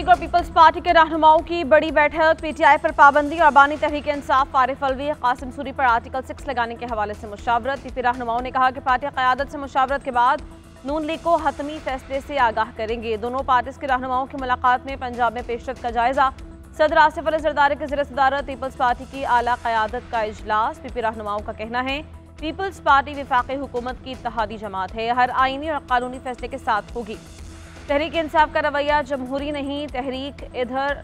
League और peoples party के रहनुमाओं की बड़ी बैठक। पीटीआई पर पाबंदी और बानी तहरीक इंसाफ फारिफ अलवी कासिम सूरी पर आर्टिकल 6 लगाने के हवाले से मुशावरत। पीपी रहनुमाओं ने कहा कि पार्टी क़यादत से मुशावरत के बाद नून लीग को हतमी फैसले से आगाह करेंगे। दोनों पार्टीज के रहनुमाओं की मुलाकात में पंजाब में पेशरफ का जायजा। सदर आसिफ अली जरदारी के ज़रिए सदारत पीपल्स पार्टी की आला क़यादत का इजलास। पीपी रहनुमाओं का कहना है पीपल्स पार्टी वफाक़ी हुकूमत की इत्तेहादी जमात है, हर आईनी और कानूनी फैसले के साथ होगी। तहरीक इंसाफ का रवैया जमहूरी नहीं। तहरीक इधर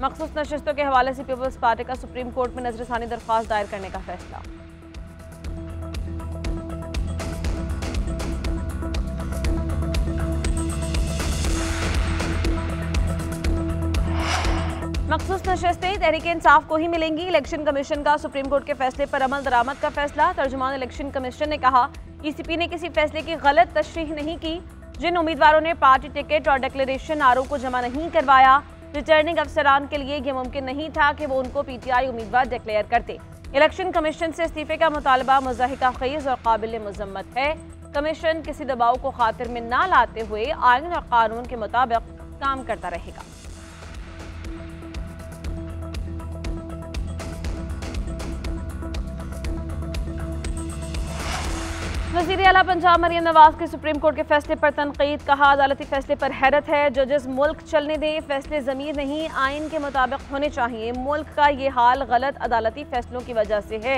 मखसूस नशिस्तों के हवाले से पीपल्स पार्टी का सुप्रीम कोर्ट में नजरसानी दरख्वास्त दायर करने का फैसला। मखसूस नशिस्तें तहरीक इंसाफ को ही मिलेंगी। इलेक्शन कमीशन का सुप्रीम कोर्ट के फैसले पर अमल दरामद का फैसला। तर्जुमान इलेक्शन कमीशन ने कहा ईसीपी ने किसी फैसले की गलत तशरीह नहीं की। जिन उम्मीदवारों ने पार्टी टिकट और डिक्लेरेशन आरओ को जमा नहीं करवाया, रिटर्निंग अफसरान के लिए यह मुमकिन नहीं था कि वो उनको पीटीआई उम्मीदवार डिक्लेयर करते। इलेक्शन कमीशन से इस्तीफे का मुतालबा मुज़ाहिका ख़ीज़ और काबिल मज़म्मत है। कमीशन किसी दबाव को खातिर में ना लाते हुए आइन और कानून के मुताबिक काम करता रहेगा। वज़ीर आला पंजाब मरियम नवाज के सुप्रीम कोर्ट के फैसले पर तनकीद। कहा अदालती फैसले पर हैरत है, जजेस मुल्क चलने दें, फैसले ज़मीर नहीं आइन के मुताबिक होने चाहिए। मुल्क का ये हाल गलत अदालती फैसलों की वजह से है।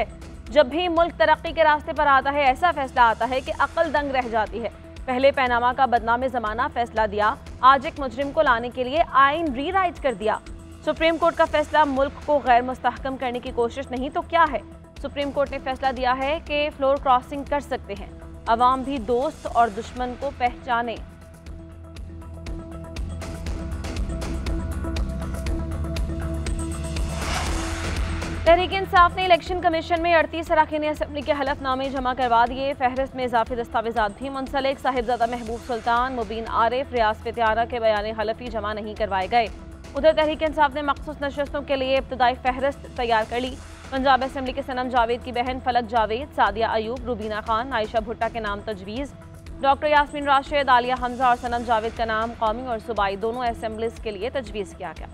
जब भी मुल्क तरक्की के रास्ते पर आता है ऐसा फैसला आता है कि अक्ल दंग रह जाती है। पहले पैनामा का बदनाम ज़माना फैसला दिया, आज एक मुजरिम को लाने के लिए आइन री राइट कर दिया। सुप्रीम कोर्ट का फैसला मुल्क को गैर मुस्तहकम करने की कोशिश नहीं तो क्या है। सुप्रीम कोर्ट ने फैसला दिया है कि फ्लोर क्रॉसिंग कर सकते हैं, अवाम भी दोस्त और दुश्मन को पहचाने। तहरीक इंसाफ ने इलेक्शन कमीशन में 38 अरकान असम्बली के हलफनामे जमा करवा दिए। फहरिस्त में इजाफी दस्तावेजात भी मुंसलिक। साहिबजादा महबूब सुल्तान, मुबीन आरिफ, रियाज फितियाना के बयान हलफी जमा नहीं करवाए गए। उधर तहरीक इंसाफ ने मखसूस नशस्तों के लिए इब्तदाई फहरिस्त तैयार कर ली। पंजाब असम्बली के सनम जावेद की बहन फलक जावेद, सादिया अयूब, रूबीना खान, आयशा भुट्टा के नाम तजवीज़। डॉक्टर यास्मीन राशिद, आलिया हमजा और सनम जावेद का नाम कौमी और सूबाई दोनों असम्बलीज के लिए तजवीज़ किया गया।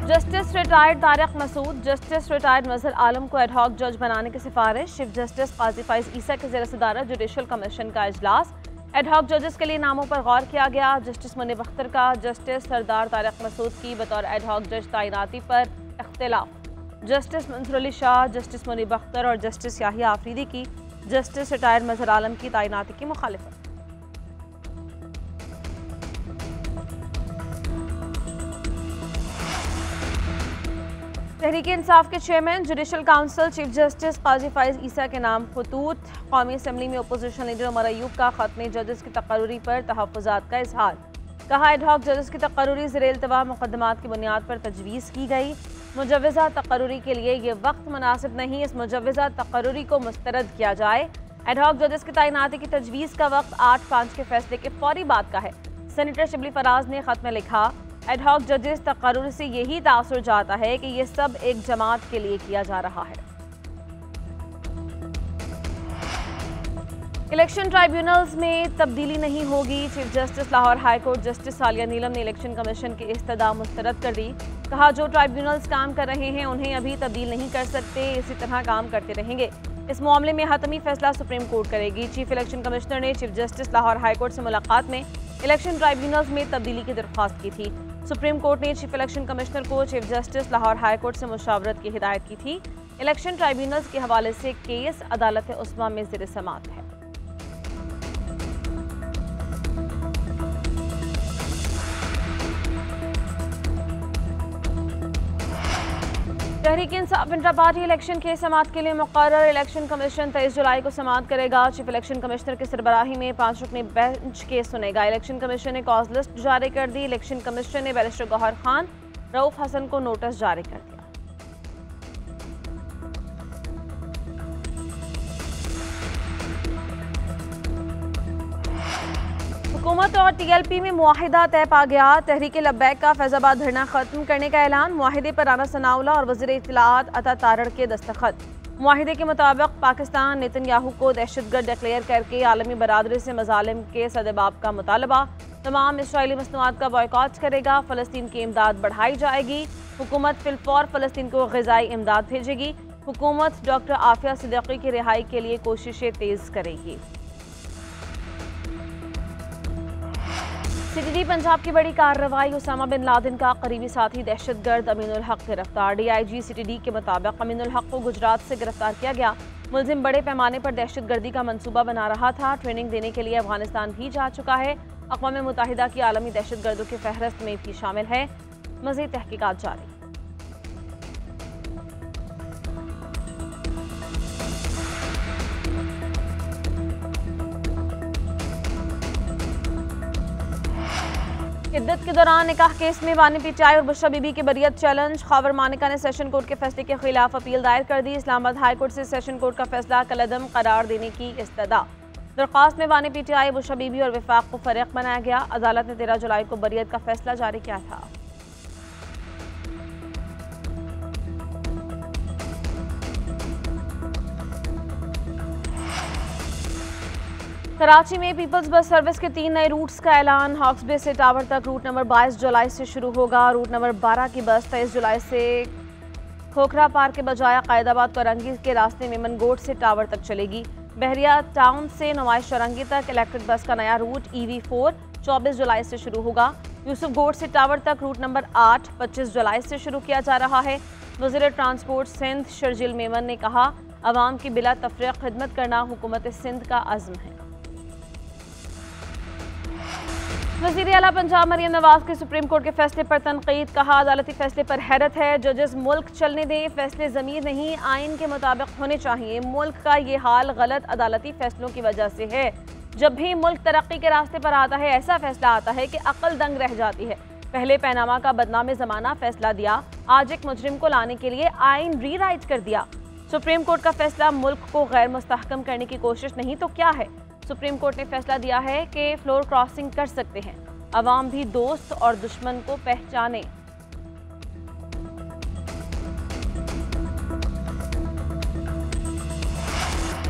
Justice retired Tariq Masood, justice retired Mazhar Alam को एडहॉक जज बनाने की सिफारिश। चीफ जस्टिस काजी फाइज ईसा के ज़रिए सदारत जुडिशल कमीशन का इजलास। एडहॉक जजेस के लिए नामों पर गौर किया गया। जस्टिस मुनीब अख्तर का जस्टिस सरदार तारिक मसूद की बतौर एडहॉक जज तैनाती पर इख्तिलाफ। जस्टिस मंसूर अली शाह, जस्टिस मुनीब अख्तर और जस्टिस याहिया आफरीदी की जस्टिस रिटायर्ड मजहर आलम की तैनाती की मुखालिफत। तहरीक इंसाफ के chairman judicial council chief justice Qazi Faez Isa के नाम खतूत। कौमी असम्बली में अपोजिशन लीडर उमर अयूब का खत्म जजेस की तकर्रुरी पर तहफ़्फ़ुज़ात का इजहार। कहा एडहॉक जजेस की तकर्रुरी ज़ेर-ए-इल्तवा मुक़द्दमात की बुनियाद पर तजवीज़ की गई। मुजव्वज़ा तकर्रुरी के लिए ये वक्त मुनासिब नहीं, इस मुजव्वज़ा तकर्रुरी को मुस्तरद किया जाए। एडहॉक जजेस की तैनाती की तजवीज़ का वक्त 8/5 के फैसले के फौरी बाद का है। सेनेटर शिबली फराज ने खत में लिखा एडहॉक जजेस तकर्रुर से यही तासुर जाता है कि ये सब एक जमात के लिए किया जा रहा है। इलेक्शन ट्राइब्यूनल्स में तब्दीली नहीं होगी। Chief justice Lahore high court justice Aalia Neelum ने इलेक्शन कमीशन की इस्तदा मुस्तरद कर दी। कहा जो ट्राइब्यूनल्स काम कर रहे हैं उन्हें अभी तब्दील नहीं कर सकते, इसी तरह काम करते रहेंगे। इस मामले में हतमी फैसला सुप्रीम कोर्ट करेगी। चीफ इलेक्शन कमिश्नर ने chief justice Lahore high court से मुलाकात में इलेक्शन ट्राइब्यूनल्स में तब्दीली की दरख्वास्त की थी। सुप्रीम कोर्ट ने चीफ इलेक्शन कमिश्नर को chief justice Lahore high court से मुशावरत की हिदायत की थी। इलेक्शन ट्राइब्यूनल्स के हवाले से केस अदालत उस्मा में ज़ेर समाअत है। Tehreek Insaf intra party election के समाअत के लिए मुकर्रर। इलेक्शन कमीशन 23 जुलाई को समाअत करेगा। चीफ इलेक्शन कमिश्नर की सरबराही में 5 रुकनी बेंच केस सुनेगा। इलेक्शन कमीशन ने कॉज लिस्ट जारी कर दी। इलेक्शन कमिश्नर ने बैरिस्टर गौहर खान, रऊफ हसन को नोटिस जारी कर दिया। हुकूमत और टीएलपी में मुआहिदा तय पा गया। तहरीक लब्बैक का फैजाबाद धरना खत्म करने का ऐलान। मुआहिदे पर राना सनाउल्लाह और वज़ीर इत्तलाआत अता तारड़ के दस्तखत। मुआहिदे के मुताबिक पाकिस्तान नेतन्याहू को दहशतगर्द डिक्लेयर करके आलमी बरादरी से मजालिम के सदबाब का मुतालबा, तमाम इसराइली मसनूआत का बॉयकॉट करेगा, फ़लस्तीन की इमदाद बढ़ाई जाएगी, हुकूमत फिलफौर फ़लस्तीन को ग़िज़ाई इमदाद भेजेगी, हुकूमत डॉक्टर आफिया सिद्दीकी की रिहाई के लिए कोशिशें तेज़ करेगी। सीटीडी पंजाब की बड़ी कार्रवाई, उसामा बिन लादेन का करीबी साथी दहशतगर्द अमीनुल हक गिरफ्तार। डीआईजी सीटीडी के मुताबिक अमीनुल हक को गुजरात से गिरफ्तार किया गया। मुलजिम बड़े पैमाने पर दहशतगर्दी का मंसूबा बना रहा था, ट्रेनिंग देने के लिए अफगानिस्तान भी जा चुका है। अक़वाम मुत्तहिदा की आलमी दहशतगर्दों की फहरिस्त में भी शामिल है। मज़ीद तहकीकात जारी। इद्दत के दौरान निकाह केस में बानी पीटीआई और बुशरा बीबी की बरियत चैलेंज। खावर मानिका ने सेशन कोर्ट के फैसले के खिलाफ अपील दायर कर दी। इस्लामाबाद हाई कोर्ट से सेशन कोर्ट का फैसला कलअदम करार देने की इस्तदा। दरख्वास्त में बानी पीटीआई, बुशरा बीबी और विफाक को फरीक बनाया गया। अदालत ने 13 जुलाई को बरियत का फैसला जारी किया था। कराची में पीपल्स बस सर्विस के 3 नए रूट्स का ऐलान। हॉक्स बे से टावर तक रूट नंबर 22 जुलाई से शुरू होगा। रूट नंबर 12 की बस 23 जुलाई से खोखरा पार्क के बजाय कैदाबाद करंगी के रास्ते में मनगोट से टावर तक चलेगी। बहरिया टाउन से नुमाइश चौरंगी तक इलेक्ट्रिक बस का नया रूट EV4 24 जुलाई से शुरू होगा। यूसुफ गोड से टावर तक रूट नंबर 8 25 जुलाई से शुरू किया जा रहा है। वज़ीर ट्रांसपोर्ट सिंध शर्जिल मेमन ने कहा, अवाम की बिला तफरीक खिदमत करना हुकूमत सिंध का अज़्म है। वज़ीर आला पंजाब मरियम नवाज के सुप्रीम कोर्ट के फैसले पर तनकीद। कहा, अदालती फैसले पर हैरत है। जजेस मुल्क चलने दें, फैसले ज़मीर नहीं आइन के मुताबिक होने चाहिए। मुल्क का ये हाल गलत अदालती फैसलों की वजह से है। जब भी मुल्क तरक्की के रास्ते पर आता है, ऐसा फैसला आता है कि अक्ल दंग रह जाती है। पहले पैनामा का बदनामे ज़माना फैसला दिया, आज एक मुजरिम को लाने के लिए आइन रीराइट कर दिया। सुप्रीम कोर्ट का फैसला मुल्क को गैर मुस्तहकम करने की कोशिश नहीं तो क्या है। सुप्रीम कोर्ट ने फैसला दिया है कि फ्लोर क्रॉसिंग कर सकते हैं। अवाम भी दोस्त और दुश्मन को पहचाने।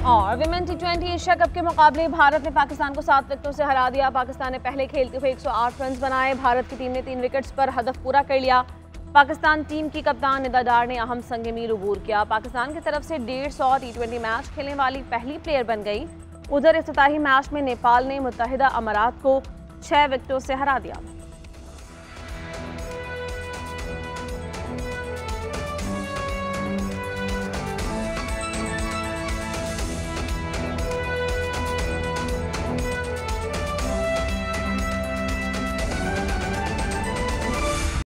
और विमेन T20 एशिया कप के मुकाबले भारत ने पाकिस्तान को 7 विकेटों से हरा दिया। पाकिस्तान ने पहले खेलते हुए 108 रन बनाए। भारत की टीम ने 3 विकेट्स पर हदफ पूरा कर लिया। पाकिस्तान टीम की कप्तान निदा डार ने अहम संग मील अबूर किया। पाकिस्तान की तरफ से 150 T20 मैच खेलने वाली पहली प्लेयर बन गई। उधर इफ्तिताही मैच में नेपाल ने मुत्तहिदा अमारात को 6 विकेटों से हरा दिया।